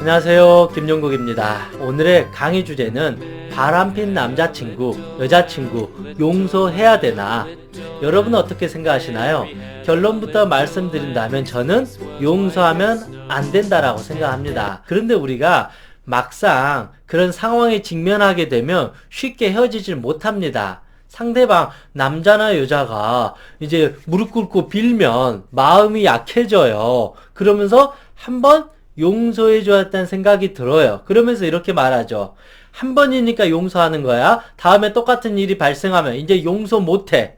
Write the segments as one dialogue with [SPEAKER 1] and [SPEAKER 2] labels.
[SPEAKER 1] 안녕하세요, 김용국입니다. 오늘의 강의 주제는 바람핀 남자친구, 여자친구 용서해야 되나? 여러분은 어떻게 생각하시나요? 결론부터 말씀드린다면 저는 용서하면 안 된다라고 생각합니다. 그런데 우리가 막상 그런 상황에 직면하게 되면 쉽게 헤어지질 못합니다. 상대방 남자나 여자가 이제 무릎 꿇고 빌면 마음이 약해져요. 그러면서 한번 용서해줘야겠다는 생각이 들어요. 그러면서 이렇게 말하죠. 한 번이니까 용서하는 거야. 다음에 똑같은 일이 발생하면 이제 용서 못해.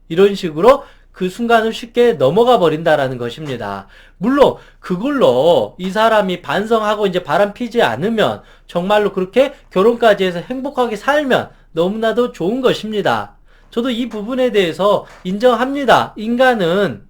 [SPEAKER 1] 이런 식으로 그 순간을 쉽게 넘어가 버린다라는 것입니다. 물론 그걸로 이 사람이 반성하고 이제 바람 피지 않으면 정말로 그렇게 결혼까지 해서 행복하게 살면 너무나도 좋은 것입니다. 저도 이 부분에 대해서 인정합니다. 인간은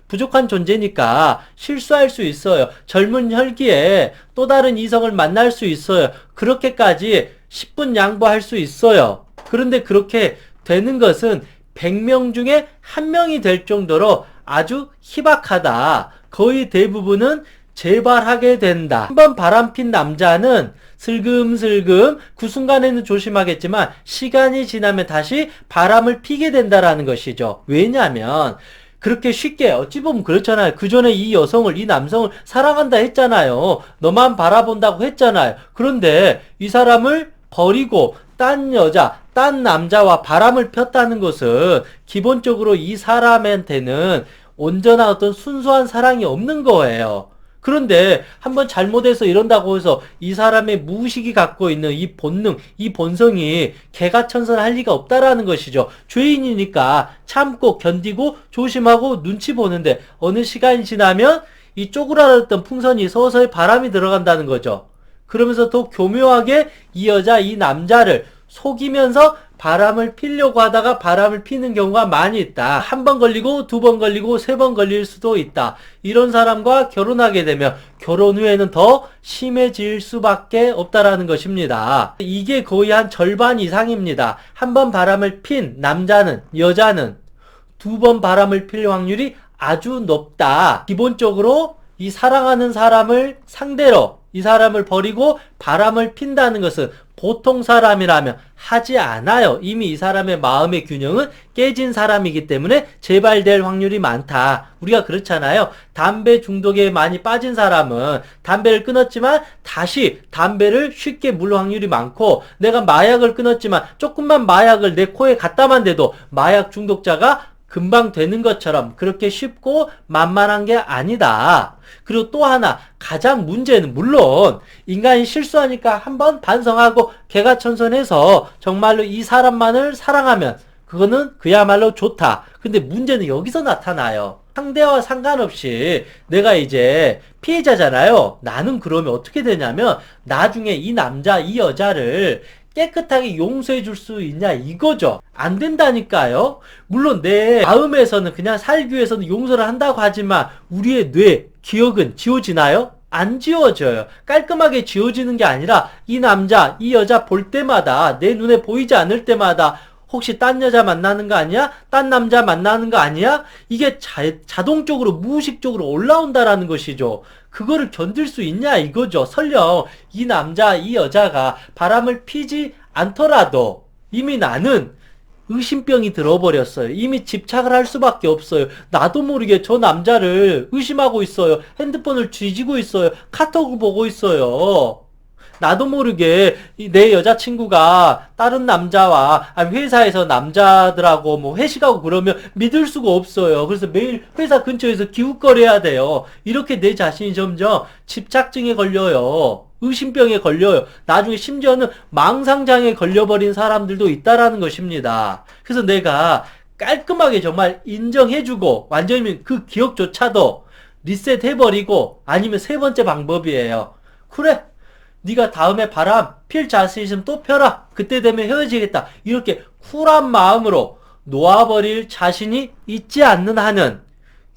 [SPEAKER 1] 부족한 존재니까 실수할 수 있어요. 젊은 혈기에 또 다른 이성을 만날 수 있어요. 그렇게까지 10분 양보할 수 있어요. 그런데 그렇게 되는 것은 100명 중에 1명이 될 정도로 아주 희박하다. 거의 대부분은 재발하게 된다. 한번 바람핀 남자는 슬금슬금 그 순간에는 조심하겠지만 시간이 지나면 다시 바람을 피게 된다라는 것이죠. 왜냐하면 그렇게 쉽게 어찌 보면 그렇잖아요. 그 전에 이 여성을, 이 남성을 사랑한다 했잖아요. 너만 바라본다고 했잖아요. 그런데 이 사람을 버리고 딴 여자, 딴 남자와 바람을 폈다는 것은 기본적으로 이 사람한테는 온전한 어떤 순수한 사랑이 없는 거예요. 그런데 한번 잘못해서 이런다고 해서 이 사람의 무의식이 갖고 있는 이 본능, 이 본성이 개가천선할 리가 없다라는 것이죠. 죄인이니까 참고 견디고 조심하고 눈치 보는데 어느 시간이 지나면 이 쪼그라들었던 풍선이 서서히 바람이 들어간다는 거죠. 그러면서 더 교묘하게 이 여자, 이 남자를 속이면서 바람을 피려고 하다가 바람을 피는 경우가 많이 있다. 한 번 걸리고 두 번 걸리고 세 번 걸릴 수도 있다. 이런 사람과 결혼하게 되면 결혼 후에는 더 심해질 수밖에 없다라는 것입니다. 이게 거의 한 절반 이상입니다. 한 번 바람을 핀 남자는, 여자는 두 번 바람을 필 확률이 아주 높다. 기본적으로 이 사랑하는 사람을 상대로 이 사람을 버리고 바람을 핀다는 것은 보통 사람이라면 하지 않아요. 이미 이 사람의 마음의 균형은 깨진 사람이기 때문에 재발될 확률이 많다. 우리가 그렇잖아요. 담배 중독에 많이 빠진 사람은 담배를 끊었지만 다시 담배를 쉽게 물 확률이 많고, 내가 마약을 끊었지만 조금만 마약을 내 코에 갖다만 대도 마약 중독자가 금방 되는 것처럼 그렇게 쉽고 만만한 게 아니다. 그리고 또 하나, 가장 문제는 물론 인간이 실수하니까 한번 반성하고 개가천선해서 정말로 이 사람만을 사랑하면 그거는 그야말로 좋다. 근데 문제는 여기서 나타나요. 상대와 상관없이 내가 이제 피해자잖아요. 나는 그러면 어떻게 되냐면 나중에 이 남자, 이 여자를 깨끗하게 용서해 줄 수 있냐 이거죠. 안 된다니까요. 물론 내 마음에서는 그냥 살기 위해서는 용서를 한다고 하지만 우리의 뇌, 기억은 지워지나요? 안 지워져요. 깔끔하게 지워지는 게 아니라 이 남자, 이 여자 볼 때마다 내 눈에 보이지 않을 때마다 혹시 딴 여자 만나는 거 아니야? 딴 남자 만나는 거 아니야? 이게 자동적으로 무의식적으로 올라온다라는 것이죠. 그거를 견딜 수 있냐 이거죠. 설령 이 남자, 이 여자가 바람을 피지 않더라도 이미 나는 의심병이 들어버렸어요. 이미 집착을 할 수밖에 없어요. 나도 모르게 저 남자를 의심하고 있어요. 핸드폰을 뒤지고 있어요. 카톡을 보고 있어요. 나도 모르게 내 여자친구가 다른 남자와 회사에서 남자들하고 뭐 회식하고 그러면 믿을 수가 없어요. 그래서 매일 회사 근처에서 기웃거려야 돼요. 이렇게 내 자신이 점점 집착증에 걸려요. 의심병에 걸려요. 나중에 심지어는 망상장애에 걸려버린 사람들도 있다라는 것입니다. 그래서 내가 깔끔하게 정말 인정해주고 완전히 그 기억조차도 리셋해버리고, 아니면 세 번째 방법이에요. 그래, 네가 다음에 바람 필 자신 있으면 또 펴라. 그때 되면 헤어지겠다. 이렇게 쿨한 마음으로 놓아버릴 자신이 있지 않는 한은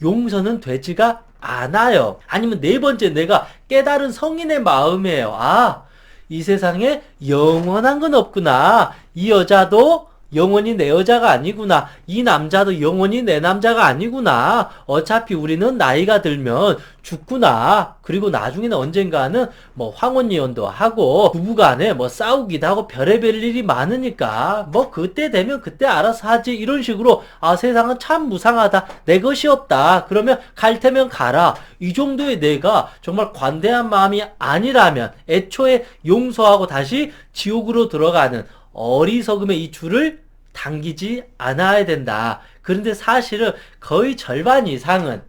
[SPEAKER 1] 용서는 되지가 않아요. 아니면 네 번째, 내가 깨달은 성인의 마음이에요. 아, 이 세상에 영원한 건 없구나. 이 여자도 영원히 내 여자가 아니구나. 이 남자도 영원히 내 남자가 아니구나. 어차피 우리는 나이가 들면 죽구나. 그리고 나중에는 언젠가는 뭐 황혼이혼도 하고 부부간에 뭐 싸우기도 하고 별의별 일이 많으니까 뭐 그때 되면 그때 알아서 하지. 이런 식으로 세상은 참 무상하다. 내 것이 없다. 그러면 갈 테면 가라. 이 정도의 내가 정말 관대한 마음이 아니라면 애초에 용서하고 다시 지옥으로 들어가는 어리석음의 이 줄을 당기지 않아야 된다. 그런데 사실은 거의 절반 이상은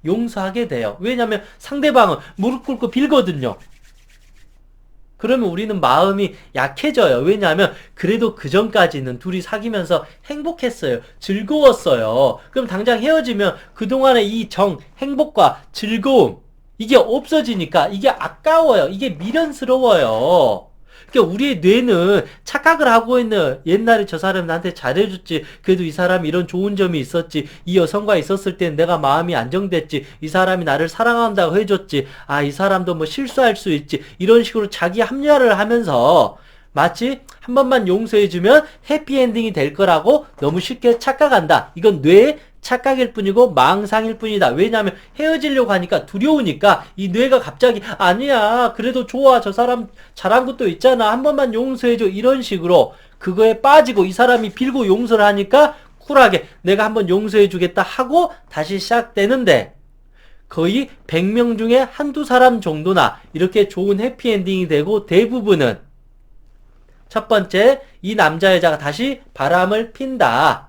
[SPEAKER 1] 용서하게 돼요. 왜냐하면 상대방은 무릎 꿇고 빌거든요. 그러면 우리는 마음이 약해져요. 왜냐하면 그래도 그 전까지는 둘이 사귀면서 행복했어요. 즐거웠어요. 그럼 당장 헤어지면 그동안의 이 행복과 즐거움, 이게 없어지니까 이게 아까워요. 이게 미련스러워요. 그러니까 우리의 뇌는 착각을 하고 있는, 옛날에 저 사람이 나한테 잘해줬지, 그래도 이 사람이 이런 좋은 점이 있었지, 이 여성과 있었을 땐 내가 마음이 안정됐지, 이 사람이 나를 사랑한다고 해줬지, 이 사람도 뭐 실수할 수 있지, 이런 식으로 자기 합리화를 하면서 마치 한 번만 용서해주면 해피엔딩이 될 거라고 너무 쉽게 착각한다. 이건 뇌의 착각일 뿐이고 망상일 뿐이다. 왜냐하면 헤어지려고 하니까 두려우니까 이 뇌가 갑자기 아니야, 그래도 좋아, 저 사람 잘한 것도 있잖아, 한 번만 용서해줘, 이런 식으로 그거에 빠지고, 이 사람이 빌고 용서를 하니까 쿨하게 내가 한번 용서해주겠다 하고 다시 시작되는데, 거의 100명 중에 한두 사람 정도나 이렇게 좋은 해피엔딩이 되고, 대부분은 첫 번째, 이 남자 여자가 다시 바람을 핀다.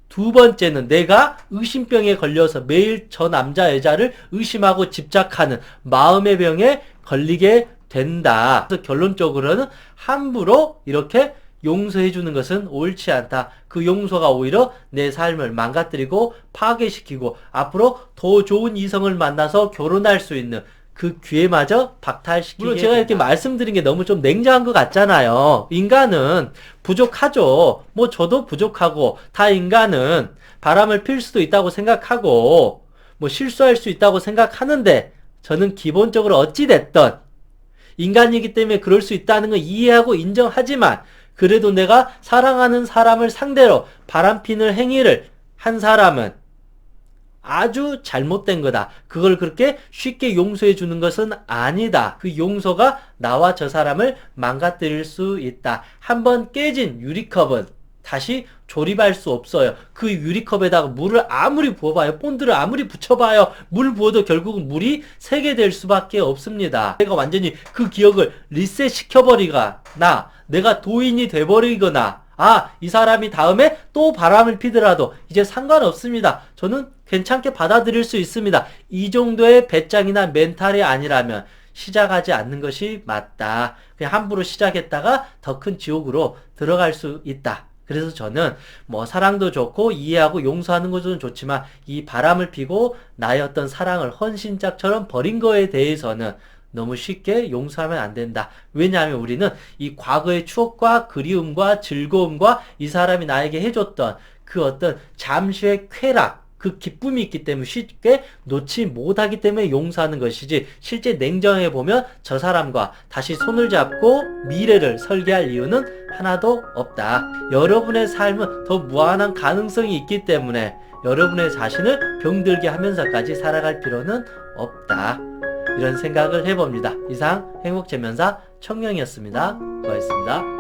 [SPEAKER 1] 두 번째는 내가 의심병에 걸려서 매일 저 남자 여자를 의심하고 집착하는 마음의 병에 걸리게 된다. 그래서 결론적으로는 함부로 이렇게 용서해주는 것은 옳지 않다. 그 용서가 오히려 내 삶을 망가뜨리고 파괴시키고 앞으로 더 좋은 이성을 만나서 결혼할 수 있는 그 기회마저 박탈시키게 물론 제가 이렇게 말씀드린 게 너무 좀 냉정한 것 같잖아요. 인간은 부족하죠. 뭐 저도 부족하고 다 인간은 바람을 필 수도 있다고 생각하고 뭐 실수할 수 있다고 생각하는데, 저는 기본적으로 어찌됐든 인간이기 때문에 그럴 수 있다는 걸 이해하고 인정하지만, 그래도 내가 사랑하는 사람을 상대로 바람피는 행위를 한 사람은 아주 잘못된 거다. 그걸 그렇게 쉽게 용서해 주는 것은 아니다. 그 용서가 나와 저 사람을 망가뜨릴 수 있다. 한번 깨진 유리컵은 다시 조립할 수 없어요. 그 유리컵에다가 물을 아무리 부어봐요, 본드를 아무리 붙여봐요, 물 부어도 결국은 물이 새게 될 수밖에 없습니다. 내가 완전히 그 기억을 리셋 시켜버리거나 내가 도인이 돼버리거나 이 사람이 다음에 또 바람을 피더라도 이제 상관없습니다. 저는 괜찮게 받아들일 수 있습니다. 이 정도의 배짱이나 멘탈이 아니라면 시작하지 않는 것이 맞다. 그냥 함부로 시작했다가 더 큰 지옥으로 들어갈 수 있다. 그래서 저는 뭐 사랑도 좋고 이해하고 용서하는 것은 좋지만, 이 바람을 피고 나의 어떤 사랑을 헌신짝처럼 버린 거에 대해서는 너무 쉽게 용서하면 안 된다. 왜냐하면 우리는 이 과거의 추억과 그리움과 즐거움과 이 사람이 나에게 해줬던 그 어떤 잠시의 쾌락, 그 기쁨이 있기 때문에 쉽게 놓지 못하기 때문에 용서하는 것이지, 실제 냉정해 보면 저 사람과 다시 손을 잡고 미래를 설계할 이유는 하나도 없다. 여러분의 삶은 더 무한한 가능성이 있기 때문에 여러분의 자신을 병들게 하면서까지 살아갈 필요는 없다. 이런 생각을 해봅니다. 이상 행복재면사 청룡이었습니다. 고맙습니다.